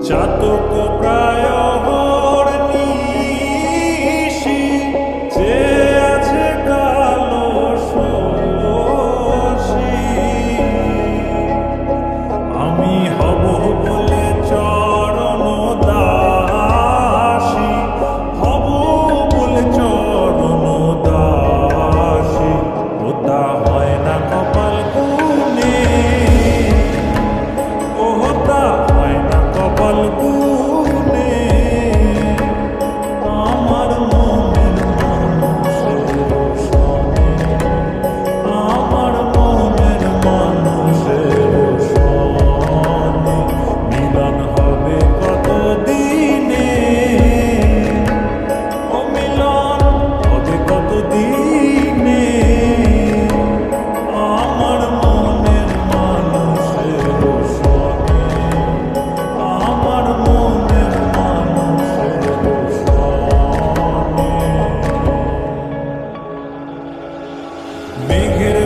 চাতক প্রায় নিশি যে আছে কালো শোষী। আমি হব বলে চরণ দাসী, হব বলে চরণ দাসী। ওটা হয় না কপাল গুনে, ওটা হয় না কপাল গুনে। আমার মনের মানুষের সনে, আমার মনের মানুষের সনে মিলন হবে কত দিনে, ও মিলন হবে কত দিনে। আমার মনের মানুষের সনে, আমার মনের মানুষের সনে। মেঘের